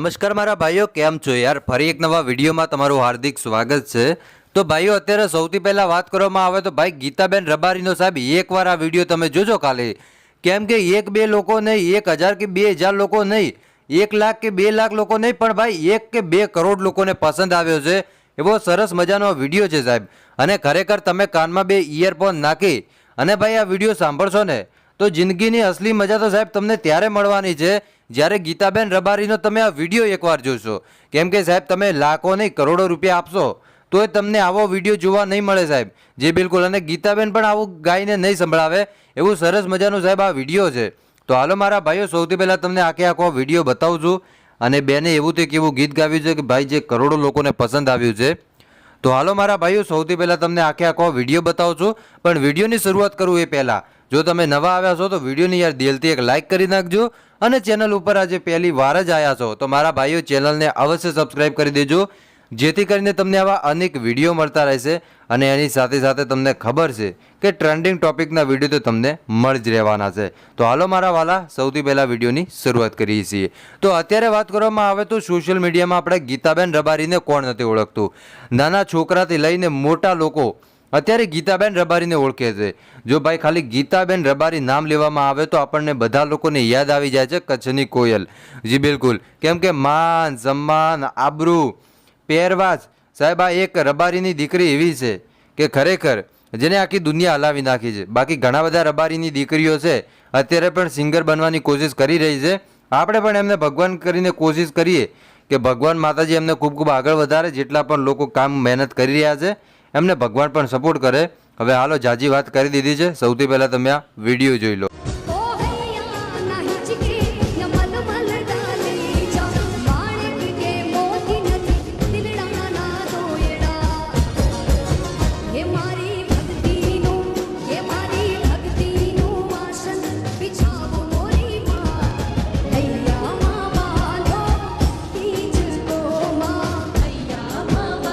નમસ્કાર મારા ભાઈઓ, કેમ છો યાર? ફરી એક નવા વિડીયોમાં તમારું હાર્દિક સ્વાગત છે। તો ભાઈઓ, અત્યારે સૌથી પહેલા વાત કરવામાં આવે તો ભાઈ ગીતાબેન રબારીનો સાહેબ એકવાર આ વિડીયો તમે જોજો કાલે, કેમ કે એક બે લોકો નહીં, 1000 કે 2000 લોકો નહીં, 1 લાખ કે 2 લાખ લોકો નહીં, પણ ભાઈ 1 કે 2 કરોડ લોકોને પસંદ આવ્યો છે। એવો સરસ મજાનો વિડીયો છે સાહેબ, અને ખરેખર તમે કાનમાં 2 ઇયરફોન નાખી અને ભાઈ આ વિડીયો સાંભળશો ને તો જિંદગીની અસલી મજા તો સાહેબ તમને ત્યારે મળવાની છે જ્યારે ગીતાબેન રબારીનો તમે આ વિડીયો એકવાર જોશો। કેમ કે સાહેબ તમે લાખો નહીં કરોડો રૂપિયા આપશો તોય તમને આવો વિડીયો જોવા નહીં મળે સાહેબ, જે બિલકુલ, અને ગીતાબેન પણ આવું ગાઈને નહીં સંભળાવે એવું સરસ મજાનું સાહેબ આ વિડીયો છે। તો હાલો મારા ભાઈઓ, સૌથી પહેલાં તમને આખો વિડીયો બતાવું છું, અને બેને એવું તે કેવું ગીત ગાવ્યું છે કે ભાઈ જે કરોડો લોકોને પસંદ આવ્યું છે। તો હાલો મારા ભાઈઓ, સૌથી પહેલાં તમને આખો વિડીયો બતાવું છું, પણ વિડીયોની શરૂઆત કરું એ પહેલાં જો તમે નવા આવ્યા છો તો વિડીયોની યાર દિલથી એક લાઇક કરી નાખજો, અને ચેનલ ઉપર આજે પહેલી વાર જ આવ્યા છો તો મારા ભાઈઓ ચેનલને અવશ્ય સબસ્ક્રાઇબ કરી દેજો, જેથી કરીને તમને આવા અનેક વિડીયો મળતા રહેશે। અને એની સાથે સાથે તમને ખબર છે કે ટ્રેન્ડિંગ ટોપિકના વિડીયો તો તમને મળી જ રહેવાના છે। તો હાલો મારા વાલા, સૌથી પહેલાં વિડીયોની શરૂઆત કરીએ છીએ। તો અત્યારે વાત કરવામાં આવે તો સોશિયલ મીડિયામાં આપણે ગીતાબેન રબારીને કોણ નથી ઓળખતું? નાના છોકરાથી લઈને મોટા લોકો અત્યારે ગીતાબેન રબારીને ઓળખે છે। જો ભાઈ ખાલી ગીતાબેન રબારી નામ લેવામાં આવે તો આપણને બધા લોકોને યાદ આવી જાય છે કચ્છની કોયલ, જી બિલકુલ, કેમ કે માન સન્માન આબરૂ પહેરવાજ સાહેબ આ એક રબારીની દીકરી એવી છે કે ખરેખર જેને આખી દુનિયા હલાવી નાખી છે। બાકી ઘણા બધા રબારીની દીકરીઓ છે અત્યારે પણ સિંગર બનવાની કોશિશ કરી રહી છે, આપણે પણ એમને ભગવાન કરીને કોશિશ કરીએ કે ભગવાન માતાજી એમને ખૂબ ખૂબ આગળ વધારે, જેટલા પણ લોકો કામ મહેનત કરી રહ્યા છે એમને ભગવાન પણ સપોર્ટ કરે। હવે હાલો જાજી વાત કરી દીધી છે, સૌથી પહેલાં તમે આ વિડીયો જોઈ લો।